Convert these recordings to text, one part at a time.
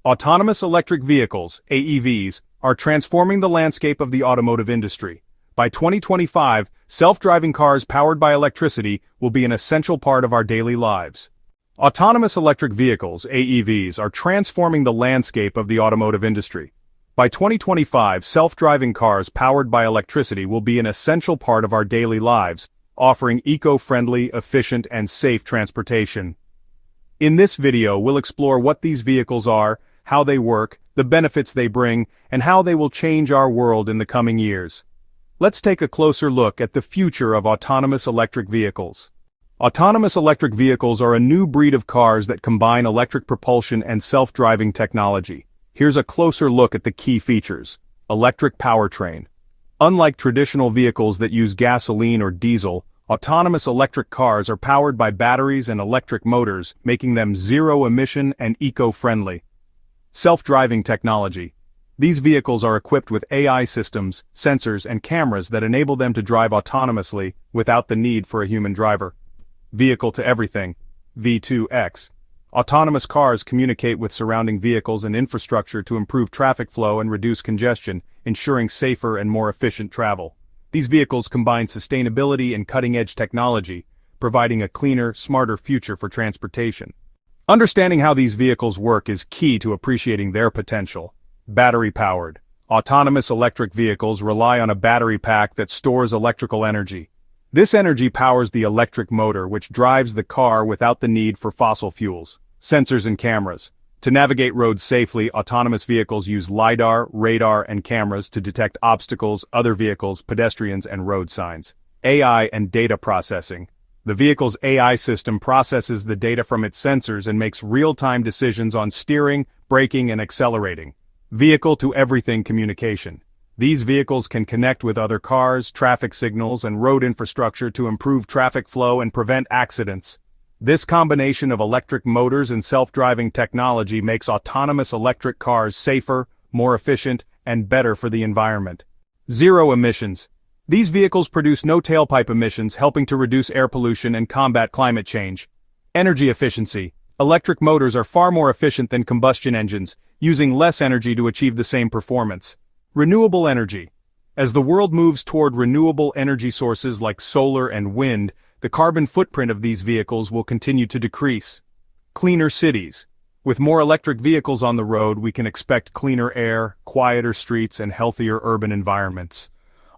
Autonomous electric vehicles, AEVs, are transforming the landscape of the automotive industry. By 2025, self-driving cars powered by electricity will be an essential part of our daily lives. Autonomous electric vehicles, AEVs, are transforming the landscape of the automotive industry. By 2025, self-driving cars powered by electricity will be an essential part of our daily lives, offering eco-friendly, efficient, and safe transportation. In this video, we'll explore what these vehicles are, how they work, the benefits they bring, and how they will change our world in the coming years. Let's take a closer look at the future of autonomous electric vehicles. Autonomous electric vehicles are a new breed of cars that combine electric propulsion and self-driving technology. Here's a closer look at the key features. Electric powertrain. Unlike traditional vehicles that use gasoline or diesel, autonomous electric cars are powered by batteries and electric motors, making them zero-emission and eco-friendly. Self-driving technology. These vehicles are equipped with AI systems, sensors, and cameras that enable them to drive autonomously without the need for a human driver. Vehicle-to-everything, V2X. Autonomous cars communicate with surrounding vehicles and infrastructure to improve traffic flow and reduce congestion, ensuring safer and more efficient travel. These vehicles combine sustainability and cutting-edge technology, providing a cleaner, smarter future for transportation. Understanding how these vehicles work is key to appreciating their potential. Battery-powered. Autonomous electric vehicles rely on a battery pack that stores electrical energy. This energy powers the electric motor, which drives the car without the need for fossil fuels. Sensors and cameras. To navigate roads safely, autonomous vehicles use LiDAR, radar, and cameras to detect obstacles, other vehicles, pedestrians, and road signs. AI and data processing. The vehicle's AI system processes the data from its sensors and makes real-time decisions on steering, braking, and accelerating. Vehicle-to-everything communication. These vehicles can connect with other cars, traffic signals, and road infrastructure to improve traffic flow and prevent accidents. This combination of electric motors and self-driving technology makes autonomous electric cars safer, more efficient, and better for the environment. Zero emissions. These vehicles produce no tailpipe emissions, helping to reduce air pollution and combat climate change. Energy efficiency. Electric motors are far more efficient than combustion engines, using less energy to achieve the same performance. Renewable energy. As the world moves toward renewable energy sources like solar and wind, the carbon footprint of these vehicles will continue to decrease. Cleaner cities. With more electric vehicles on the road, we can expect cleaner air, quieter streets, and healthier urban environments.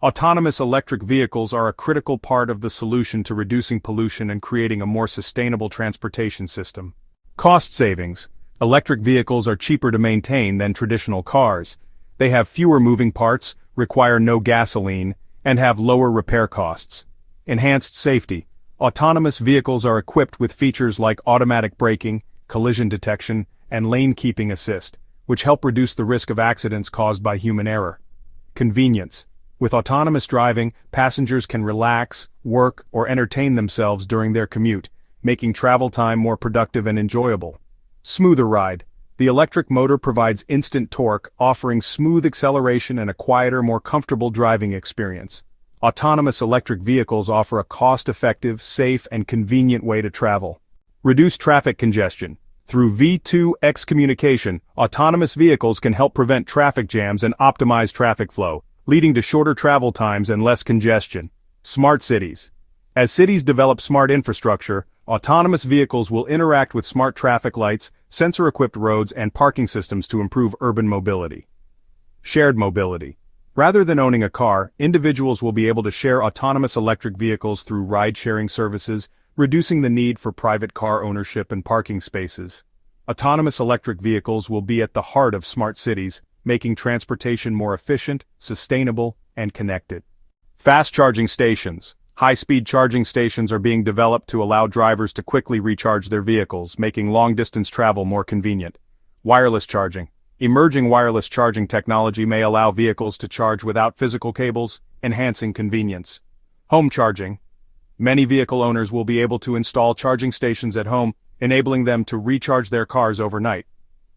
Autonomous electric vehicles are a critical part of the solution to reducing pollution and creating a more sustainable transportation system. Cost savings. Electric vehicles are cheaper to maintain than traditional cars. They have fewer moving parts, require no gasoline, and have lower repair costs. Enhanced safety. Autonomous vehicles are equipped with features like automatic braking, collision detection, and lane keeping assist, which help reduce the risk of accidents caused by human error. Convenience. With autonomous driving, passengers can relax, work, or entertain themselves during their commute, making travel time more productive and enjoyable. Smoother ride. The electric motor provides instant torque, offering smooth acceleration and a quieter, more comfortable driving experience. Autonomous electric vehicles offer a cost-effective, safe, and convenient way to travel. Reduce traffic congestion. Through V2X communication, autonomous vehicles can help prevent traffic jams and optimize traffic flow, leading to shorter travel times and less congestion. Smart cities. As cities develop smart infrastructure, autonomous vehicles will interact with smart traffic lights, sensor-equipped roads, and parking systems to improve urban mobility. Shared mobility. Rather than owning a car, individuals will be able to share autonomous electric vehicles through ride-sharing services, reducing the need for private car ownership and parking spaces. Autonomous electric vehicles will be at the heart of smart cities, making transportation more efficient, sustainable, and connected. Fast charging stations. High-speed charging stations are being developed to allow drivers to quickly recharge their vehicles, making long-distance travel more convenient. Wireless charging. Emerging wireless charging technology may allow vehicles to charge without physical cables, enhancing convenience. Home charging. Many vehicle owners will be able to install charging stations at home, enabling them to recharge their cars overnight.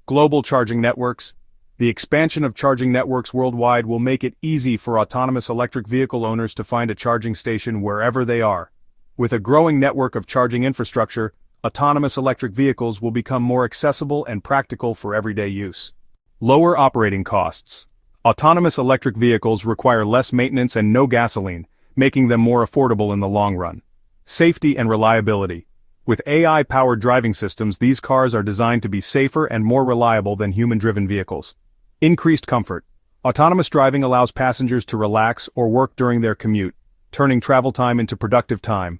Global charging networks. The expansion of charging networks worldwide will make it easy for autonomous electric vehicle owners to find a charging station wherever they are. With a growing network of charging infrastructure, autonomous electric vehicles will become more accessible and practical for everyday use. Lower operating costs. Autonomous electric vehicles require less maintenance and no gasoline, making them more affordable in the long run. Safety and reliability. With AI-powered driving systems, these cars are designed to be safer and more reliable than human-driven vehicles. Increased comfort. Autonomous driving allows passengers to relax or work during their commute, turning travel time into productive time.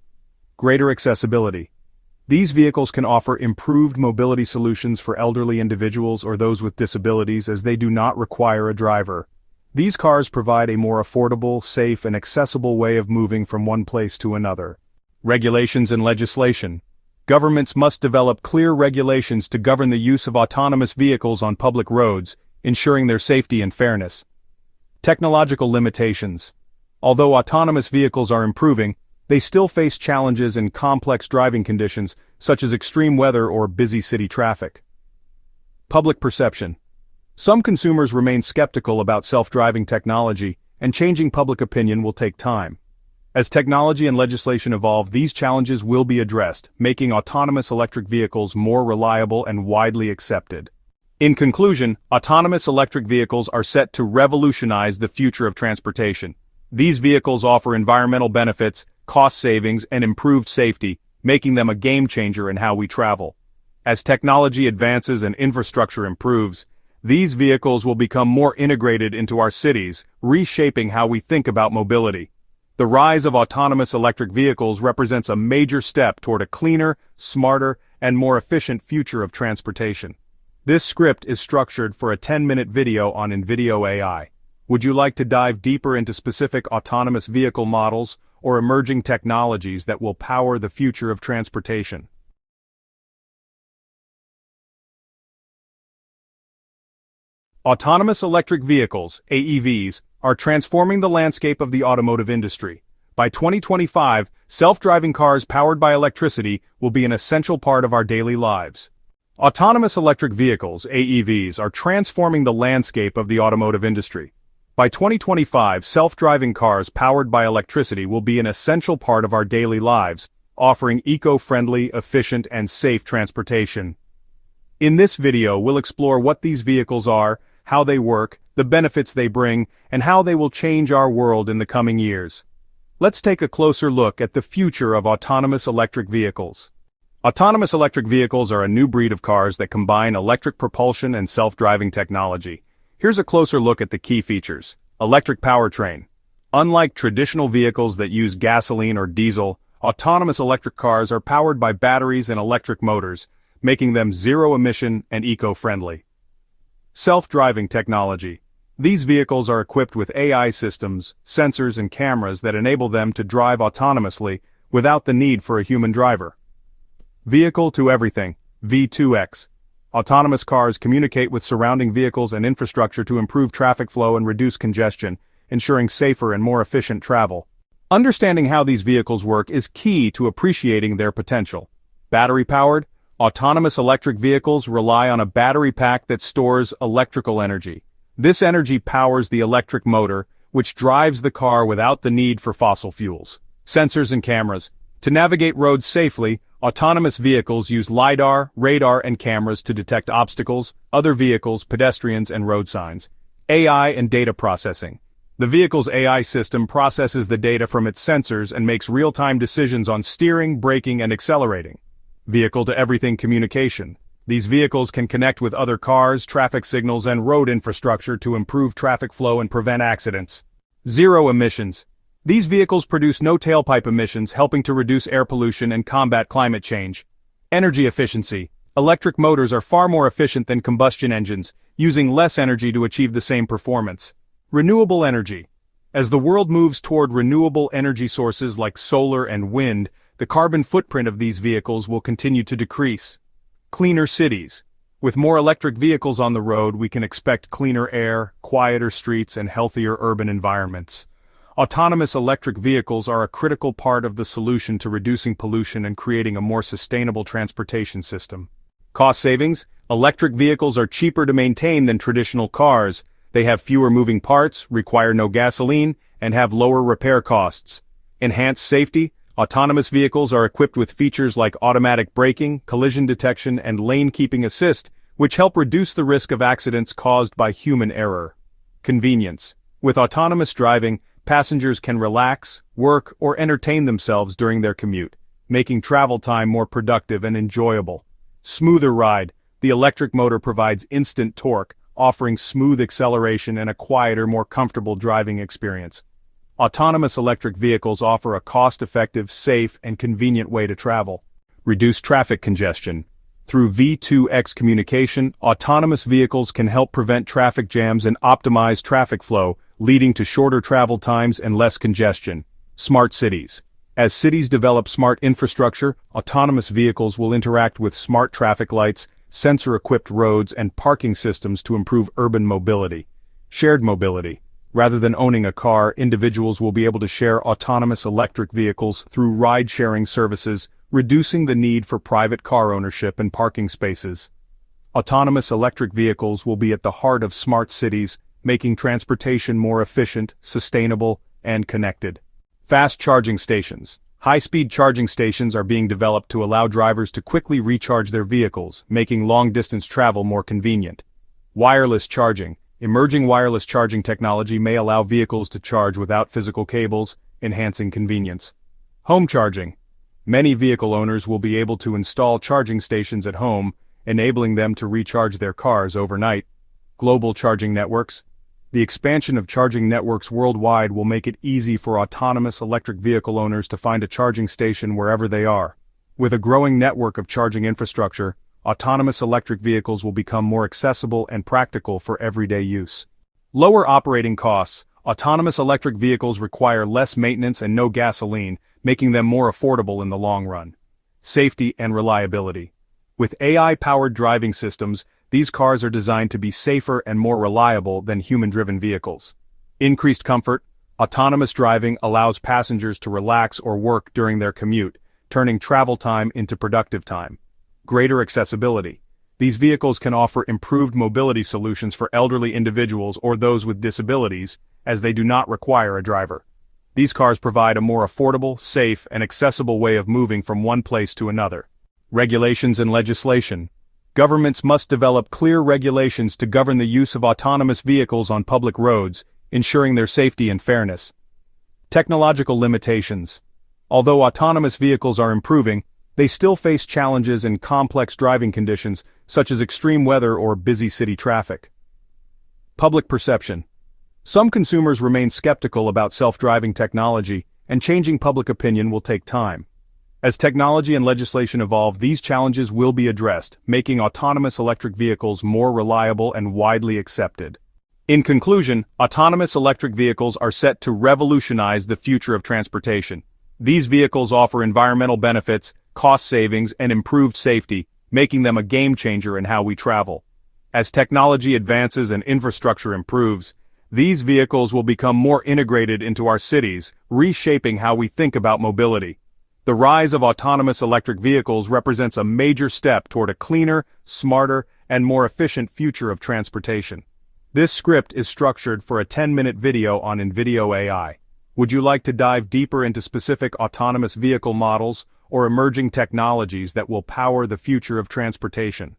Greater accessibility. These vehicles can offer improved mobility solutions for elderly individuals or those with disabilities as they do not require a driver. These cars provide a more affordable, safe, and accessible way of moving from one place to another. Regulations and legislation. Governments must develop clear regulations to govern the use of autonomous vehicles on public roads, ensuring their safety and fairness. Technological limitations. Although autonomous vehicles are improving, they still face challenges in complex driving conditions, such as extreme weather or busy city traffic. Public perception. Some consumers remain skeptical about self-driving technology, and changing public opinion will take time. As technology and legislation evolve, these challenges will be addressed, making autonomous electric vehicles more reliable and widely accepted. In conclusion, autonomous electric vehicles are set to revolutionize the future of transportation. These vehicles offer environmental benefits, cost savings, and improved safety, making them a game-changer in how we travel. As technology advances and infrastructure improves, these vehicles will become more integrated into our cities, reshaping how we think about mobility. The rise of autonomous electric vehicles represents a major step toward a cleaner, smarter, and more efficient future of transportation. This script is structured for a 10-minute video on NVIDIA AI. Would you like to dive deeper into specific autonomous vehicle models or emerging technologies that will power the future of transportation? Autonomous electric vehicles, AEVs, are transforming the landscape of the automotive industry. By 2025, self-driving cars powered by electricity will be an essential part of our daily lives. Autonomous electric vehicles, AEVs, are transforming the landscape of the automotive industry. By 2025, self-driving cars powered by electricity will be an essential part of our daily lives, offering eco-friendly, efficient, and safe transportation. In this video, we'll explore what these vehicles are, how they work, the benefits they bring, and how they will change our world in the coming years. Let's take a closer look at the future of autonomous electric vehicles. Autonomous electric vehicles are a new breed of cars that combine electric propulsion and self-driving technology. Here's a closer look at the key features. Electric powertrain. Unlike traditional vehicles that use gasoline or diesel, autonomous electric cars are powered by batteries and electric motors, making them zero-emission and eco-friendly. Self-driving technology. These vehicles are equipped with AI systems, sensors, and cameras that enable them to drive autonomously without the need for a human driver. Vehicle-to-everything, V2X. Autonomous cars communicate with surrounding vehicles and infrastructure to improve traffic flow and reduce congestion, ensuring safer and more efficient travel. Understanding how these vehicles work is key to appreciating their potential. Battery-powered, autonomous electric vehicles rely on a battery pack that stores electrical energy. This energy powers the electric motor, which drives the car without the need for fossil fuels. Sensors and cameras. To navigate roads safely, autonomous vehicles use LiDAR, radar, and cameras to detect obstacles, other vehicles, pedestrians, and road signs. AI and data processing. The vehicle's AI system processes the data from its sensors and makes real-time decisions on steering, braking, and accelerating. Vehicle-to-everything communication. These vehicles can connect with other cars, traffic signals, and road infrastructure to improve traffic flow and prevent accidents. Zero emissions. These vehicles produce no tailpipe emissions, helping to reduce air pollution and combat climate change. Energy efficiency. Electric motors are far more efficient than combustion engines, using less energy to achieve the same performance. Renewable energy. As the world moves toward renewable energy sources like solar and wind, the carbon footprint of these vehicles will continue to decrease. Cleaner cities. With more electric vehicles on the road, we can expect cleaner air, quieter streets, and healthier urban environments. Autonomous electric vehicles are a critical part of the solution to reducing pollution and creating a more sustainable transportation system. Cost savings. Electric vehicles are cheaper to maintain than traditional cars. They have fewer moving parts, require no gasoline, and have lower repair costs. Enhanced safety. Autonomous vehicles are equipped with features like automatic braking, collision detection, and lane-keeping assist, which help reduce the risk of accidents caused by human error. Convenience. With autonomous driving, passengers can relax, work, or entertain themselves during their commute, making travel time more productive and enjoyable. Smoother ride. The electric motor provides instant torque, offering smooth acceleration and a quieter, more comfortable driving experience. Autonomous electric vehicles offer a cost-effective, safe, and convenient way to travel. Reduce traffic congestion. Through V2X communication, autonomous vehicles can help prevent traffic jams and optimize traffic flow, leading to shorter travel times and less congestion. Smart cities. As cities develop smart infrastructure, autonomous vehicles will interact with smart traffic lights, sensor-equipped roads, and parking systems to improve urban mobility. Shared mobility. Rather than owning a car, individuals will be able to share autonomous electric vehicles through ride-sharing services, reducing the need for private car ownership and parking spaces. Autonomous electric vehicles will be at the heart of smart cities, making transportation more efficient, sustainable, and connected. Fast charging stations. High-speed charging stations are being developed to allow drivers to quickly recharge their vehicles, making long-distance travel more convenient. Wireless charging. Emerging wireless charging technology may allow vehicles to charge without physical cables, enhancing convenience. Home charging. Many vehicle owners will be able to install charging stations at home, enabling them to recharge their cars overnight. Global charging networks. The expansion of charging networks worldwide will make it easy for autonomous electric vehicle owners to find a charging station wherever they are. With a growing network of charging infrastructure, autonomous electric vehicles will become more accessible and practical for everyday use. Lower operating costs. Autonomous electric vehicles require less maintenance and no gasoline, making them more affordable in the long run. Safety and reliability. With AI-powered driving systems, these cars are designed to be safer and more reliable than human-driven vehicles. Increased comfort. Autonomous driving allows passengers to relax or work during their commute, turning travel time into productive time. Greater accessibility. These vehicles can offer improved mobility solutions for elderly individuals or those with disabilities, as they do not require a driver. These cars provide a more affordable, safe, and accessible way of moving from one place to another. Regulations and legislation. Governments must develop clear regulations to govern the use of autonomous vehicles on public roads, ensuring their safety and fairness. Technological limitations. Although autonomous vehicles are improving, they still face challenges in complex driving conditions, such as extreme weather or busy city traffic. Public perception. Some consumers remain skeptical about self-driving technology, and changing public opinion will take time. As technology and legislation evolve, these challenges will be addressed, making autonomous electric vehicles more reliable and widely accepted. In conclusion, autonomous electric vehicles are set to revolutionize the future of transportation. These vehicles offer environmental benefits, cost savings, and improved safety, making them a game-changer in how we travel. As technology advances and infrastructure improves, these vehicles will become more integrated into our cities, reshaping how we think about mobility. The rise of autonomous electric vehicles represents a major step toward a cleaner, smarter, and more efficient future of transportation. This script is structured for a 10-minute video on NVIDIA AI. Would you like to dive deeper into specific autonomous vehicle models or emerging technologies that will power the future of transportation?